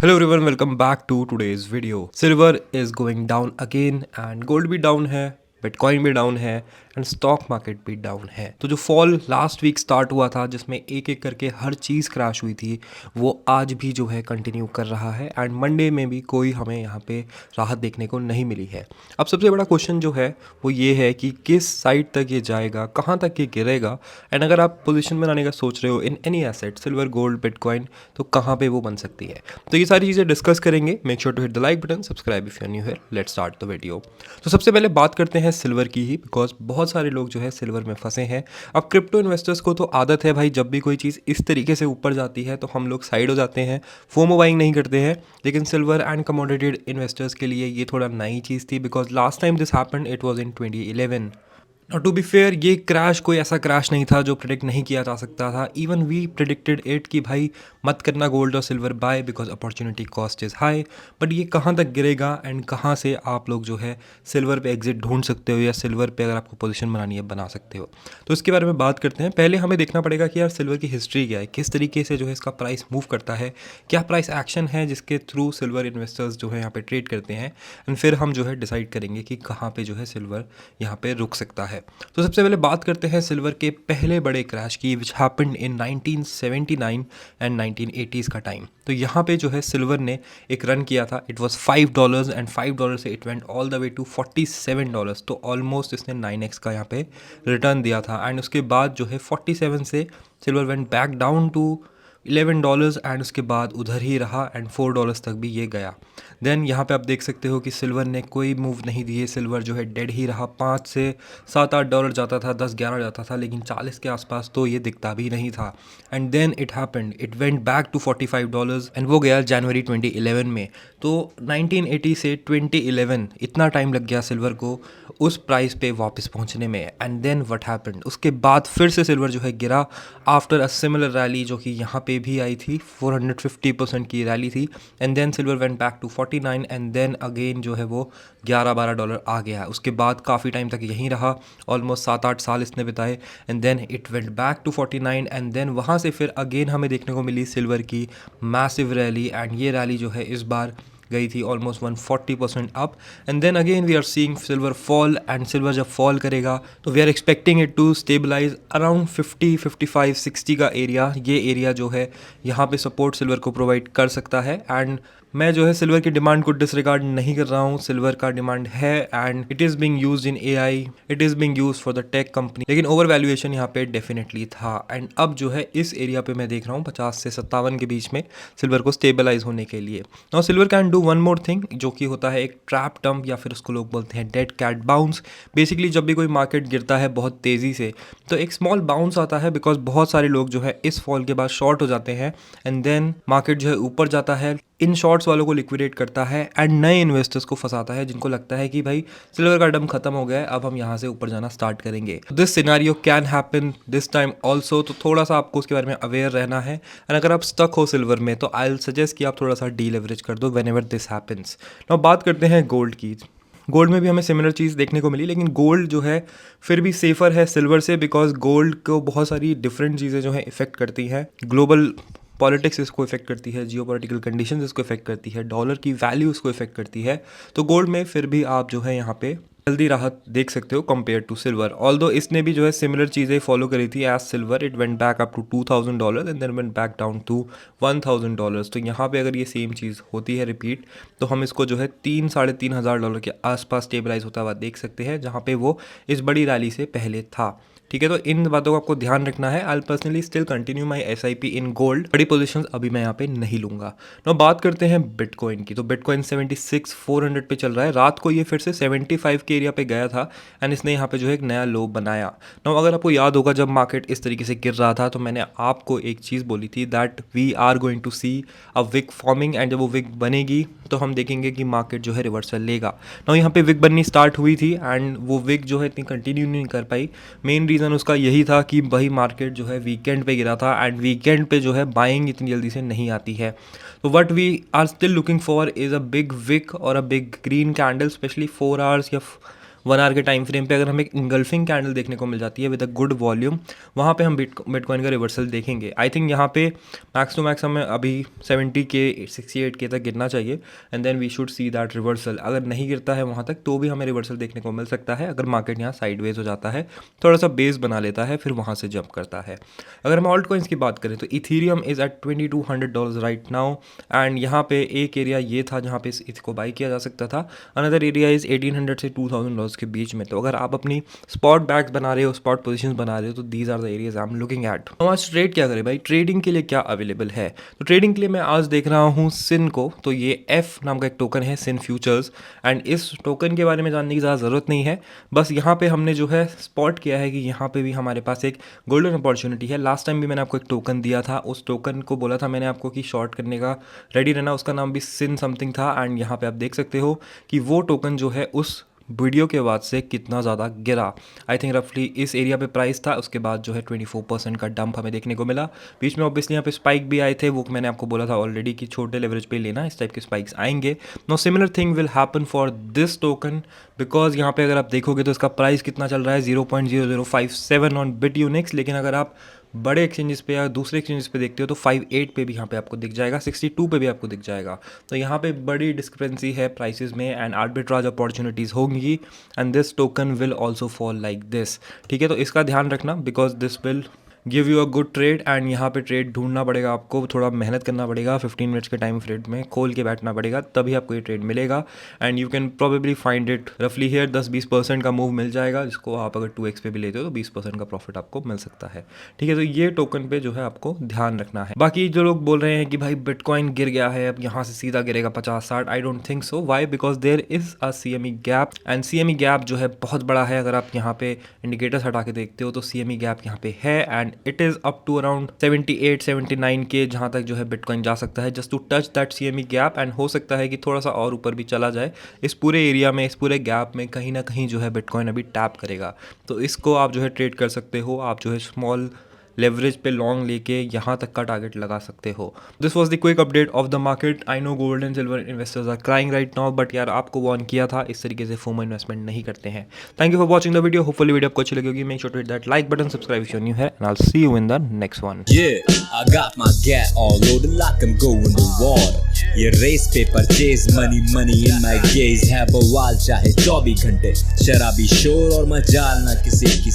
Hello everyone, welcome back to today's video. Silver is going down again and gold भी down है, bitcoin भी down है and stock market भी down है। तो जो फॉल लास्ट वीक स्टार्ट हुआ था जिसमें एक एक करके हर चीज़ क्रैश हुई थी वो आज भी जो है कंटिन्यू कर रहा है एंड मंडे में भी कोई हमें यहाँ पे राहत देखने को नहीं मिली है। अब सबसे बड़ा क्वेश्चन जो है वो ये है कि किस साइड तक ये जाएगा, कहाँ तक ये गिरेगा एंड अगर आप पोजीशन बनाने का सोच रहे हो in any asset silver gold bitcoin तो कहाँ पे वो बन सकती है। तो ये सारी चीज़ें डिस्कस करेंगे। Make sure to hit the like button, subscribe if you are new here. Let's start the video. तो सबसे पहले बात करते हैं सिल्वर की ही, बिकॉज बहुत सारे लोग जो है सिल्वर में फंसे हैं। अब क्रिप्टो इन्वेस्टर्स को तो आदत है भाई, जब भी कोई चीज़ इस तरीके से ऊपर जाती है तो हम लोग साइड हो जाते हैं, फोमो बाइंग नहीं करते हैं। लेकिन सिल्वर एंड कमोडिटेड इन्वेस्टर्स के लिए ये थोड़ा नई चीज़ थी, because last time this happened it was in 2011। और टू बी फेयर ये क्रैश कोई ऐसा क्रैश नहीं था जो प्रिडिक्ट नहीं किया जा सकता था। इवन वी प्रिडिक्टेड इट कि भाई मत करना गोल्ड और silver buy because opportunity cost is high. But ये कहाँ तक गिरेगा एंड कहाँ से आप लोग जो है सिल्वर पे एग्जिट ढूंढ सकते हो या सिल्वर पे अगर आपको पोजीशन बनानी है बना सकते हो, तो इसके बारे में बात करते हैं। पहले हमें देखना पड़ेगा कि यार सिल्वर की हिस्ट्री क्या है, किस तरीके से जो है इसका प्राइस मूव करता है, क्या प्राइस एक्शन है जिसके थ्रू सिल्वर इन्वेस्टर्स जो है यहाँ पे ट्रेड करते हैं एंड फिर हम जो है डिसाइड करेंगे कि कहाँ पे जो है सिल्वर यहाँ पे रुक सकता है। तो सबसे पहले बात करते हैं सिल्वर के पहले बड़े क्रैश की, which happened in 1979 and 1980s का टाइम। तो यहाँ पे जो है सिल्वर ने एक रन किया था, इट वाज $5 एंड $5 से it went all the way to $47। तो ऑलमोस्ट इसने 9x का यहाँ पे रिटर्न दिया था एंड उसके बाद जो है 47 से silver went back down to $11 and उसके बाद उधर ही रहा एंड $4 तक भी ये गया। देन यहाँ पे आप देख सकते हो कि सिल्वर ने कोई मूव नहीं दिए, सिल्वर जो है डेड ही रहा। 5 से 7-8 डॉलर जाता था, 10-11 जाता था, लेकिन 40 के आसपास तो ये दिखता भी नहीं था। And then it happened, it went back to $45 and वो गया जनवरी 2011 में। तो 1980 से 2011 इतना टाइम लग गया सिल्वर को उस प्राइस पे वापस पहुंचने में। एंड देन व्हाट हैपेंड, उसके बाद फिर से सिल्वर जो है गिरा आफ्टर अ सिमिलर रैली जो कि यहाँ पे भी आई थी, 450% की रैली थी। And then silver went back to 49 and then again जो है वो $11-12 आ गया। उसके बाद काफ़ी टाइम तक यहीं रहा, ऑलमोस्ट 7-8 साल इसने बिताए and then it went back to 49 and then वहाँ से फिर अगेन हमें देखने को मिली सिल्वर की मैसिव रैली एंड ये रैली जो है इस बार गई थी almost 140% up. And then again we are seeing silver fall and silver जब फॉल करेगा तो we are expecting it to stabilize around 50-55-60 का एरिया। ये एरिया जो है यहाँ पे सपोर्ट सिल्वर को प्रोवाइड कर सकता है एंड मैं जो है सिल्वर की डिमांड को डिसरिगार्ड नहीं कर रहा हूँ। सिल्वर का डिमांड है and it is being use in AI, it is being use for the tech company, लेकिन ओवर वैल्यूएशन यहाँ पे डेफिनेटली था। एंड अब जो है इस एरिया पे मैं देख रहा हूँ 50 से 57 के बीच में सिल्वर को स्टेबलाइज होने के लिए। Now silver can do one more thing जो कि होता है एक ट्रैप टर्म या फिर उसको लोग बोलते हैं डेड कैट बाउंस। बेसिकली जब भी कोई मार्केट गिरता है बहुत तेज़ी से तो एक स्मॉल बाउंस आता है, बिकॉज बहुत सारे लोग जो है इस फॉल के बाद शॉर्ट हो जाते हैं एंड देन मार्केट जो है ऊपर जाता है, इन शॉर्ट्स वालों को लिक्विडेट करता है एंड नए इन्वेस्टर्स को फंसाता है जिनको लगता है कि भाई सिल्वर का डम खत्म हो गया है, अब हम यहाँ से ऊपर जाना स्टार्ट करेंगे। This scenario can happen this time also, तो थोड़ा सा आपको उसके बारे में अवेयर रहना है। एंड अगर आप स्टक हो सिल्वर में तो आई विल सजेस्ट कि आप थोड़ा सा डी लेवरेज कर दो व्हेनेवर दिस हैपन्स। नाउ बात करते हैं गोल्ड की। गोल्ड में भी हमें सिमिलर चीज़ देखने को मिली, लेकिन गोल्ड जो है फिर भी सेफ़र है सिल्वर से, बिकॉज गोल्ड को बहुत सारी डिफरेंट चीज़ें जो है इफ़ेक्ट करती हैं। ग्लोबल पॉलिटिक्स इसको इफेक्ट करती है, जियो पॉलिटिकल कंडीशन इसको इफेक्ट करती है, डॉलर की वैल्यू इसको इफेक्ट करती है। तो गोल्ड में फिर भी आप जो है यहाँ पे जल्दी राहत देख सकते हो कंपेयर टू सिल्वर। ऑल्दो इसने भी जो है सिमिलर चीज़ें फॉलो करी थी as silver, it went back up to $2,000 and then went back down to $1,000। तो यहाँ पे अगर ये सेम चीज़ होती है रिपीट तो हम इसको जो है $3,000-3,500 के आसपास स्टेबलाइज होता हुआ देख सकते हैं, जहाँ पे वो इस बड़ी रैली से पहले था। ठीक है, तो इन बातों का आपको ध्यान रखना है। I personally still continue my SIP in gold. बड़ी पोजीशंस अभी मैं यहाँ पे नहीं लूँगा। नो बात करते हैं बिटकॉइन की। तो बिटकॉइन 76,400 पे चल रहा है। रात को ये फिर से 75 के एरिया पे गया था एंड इसने यहाँ पे जो है एक नया लो बनाया। नो अगर आपको याद होगा जब मार्केट इस तरीके से गिर रहा था तो मैंने आपको एक चीज़ बोली थी that we are going to see a wick forming and जब वो विक बनेगी तो हम देखेंगे कि मार्केट जो है रिवर्सल लेगा। नो यहाँ पे विक बननी स्टार्ट हुई थी एंड वो विक जो है इतनी कंटिन्यू नहीं कर पाई। मेन रीज़न उसका यही था कि वही मार्केट जो है वीकेंड पे गिरा था एंड वीकेंड पे जो है बाइंग इतनी जल्दी से नहीं आती है। तो what we are still looking for is a big wick और a big green candle, specially 4 hours या 1 आवर के टाइम फ्रेम पे अगर हमें एक इंगल्फिंग कैंडल देखने को मिल जाती है विद अ गुड वॉल्यूम, वहाँ पे हम बिटकॉइन का रिवर्सल देखेंगे। आई थिंक यहाँ पे मैक्स टू मैक्स हमें अभी 70K 68K तक गिरना चाहिए and then we should see that reversal. अगर नहीं गिरता है वहाँ तक तो भी हमें रिवर्सल देखने को मिल सकता है, अगर मार्केट यहाँ साइडवेज हो जाता है, थोड़ा सा बेस बना लेता है, फिर वहाँ से जंप करता है। अगर हम ऑल्ट कॉइन्स की बात करें तो Ethereum is at $2200 right now and यहाँ पे एक एरिया ये था जहाँ पे इसको बाई किया जा सकता था। अनदर एरिया इज़ $1800 से $2000 के बीच में। तो अगर आप अपनी स्पॉट बैग्स बना रहे हो, स्पॉट पोजीशंस बना रहे हो, तो these are the areas I am looking at. तो आज ट्रेड क्या करें भाई, ट्रेडिंग के लिए क्या अवेलेबल है? तो ट्रेडिंग के लिए मैं आज देख रहा हूँ सिन को। तो ये एफ नाम का एक टोकन है, सिन फ्यूचर्स, एंड इस टोकन के बारे में जानने की ज़्यादा ज़रूरत नहीं है। बस यहाँ पे हमने जो है स्पॉट किया है कि यहाँ पे भी हमारे पास एक गोल्डन अपॉर्चुनिटी है। लास्ट टाइम भी मैंने आपको एक टोकन दिया था, उस टोकन को बोला था मैंने आपको कि शॉर्ट करने का रेडी रहना, उसका नाम भी सिन समथिंग था। एंड यहाँ पे आप देख सकते हो कि वो टोकन जो है उस वीडियो के बाद से कितना ज़्यादा गिरा। आई थिंक रफली इस एरिया पे प्राइस था, उसके बाद जो है 24% का डंप हमें देखने को मिला। बीच में ऑब्वियसली यहाँ पे स्पाइक भी आए थे, वो मैंने आपको बोला था ऑलरेडी कि छोटे लेवरेज पे लेना, इस टाइप के स्पाइक्स आएंगे। No similar thing will happen for this token, because यहाँ पे अगर आप देखोगे तो इसका प्राइस कितना चल रहा है 0.0057 ऑन बिटयूनिक्स, लेकिन अगर आप बड़े एक्सचेंजेस पे या दूसरे एक्सचेंजेस पे देखते हो तो 58 पे भी यहाँ पे आपको दिख जाएगा, 62 पे भी आपको दिख जाएगा। तो यहाँ पे बड़ी डिस्क्रिपेंसी है प्राइसेस में एंड आर्बिट्राज अपॉर्चुनिटीज़ होंगी and this token will also fall like this. ठीक है, तो इसका ध्यान रखना because this will give you a good trade and यहाँ पे ट्रेड ढूंढना पड़ेगा आपको, थोड़ा मेहनत करना पड़ेगा, 15 मिनट्स के टाइम फ्रेम में खोल के बैठना पड़ेगा, तभी आपको ये ट्रेड मिलेगा and you can probably find it रफली हेयर 10-20% का मूव मिल जाएगा, जिसको आप अगर 2x पे भी लेते हो तो 20% का प्रॉफिट आपको मिल सकता है। ठीक है, तो ये टोकन पे जो है आपको ध्यान रखना है। बाकी जो लोग बोल रहे हैं कि भाई बिटकॉइन गिर गया है, अब यहाँ से सीधा गिरेगा 50-60, I don't think so. Why? Because there is a CME gap and CME gap जो है बहुत बड़ा है। अगर आप यहाँ पे इंडिकेटर्स हटा के देखते हो तो CME गैप यहाँ पे है and it is up to around 78-79K जहाँ तक जो है बिटकॉइन जा सकता है just to touch that CME gap, and हो सकता है कि थोड़ा सा और ऊपर भी चला जाए। इस पूरे एरिया में, इस पूरे गैप में कहीं ना कहीं जो है बिटकॉइन अभी टैप करेगा, तो इसको आप जो है ट्रेड कर सकते हो। आप जो है स्मॉल लेवरेज पे लॉन्ग लेके यहाँ तक का टारगेट लगा सकते हो। This was the quick update of the market. I know gold and silver investors are crying right now, but यार आपको वार्न किया था, इस तरीके से फोमो इन्वेस्टमेंट नहीं करते हैं। Thank you for watching the video. Hopefully video आपको अच्छी लगी होगी। Make sure to hit that like button, subscribe if you are new here, and I will see you in the next one. Yeah, I got my gat all loaded like I'm going to war. ये race पे purchase, money money in my gauge है बवाल, चाहे 24 घंटे शराबी शोर और मजाल ना किसी की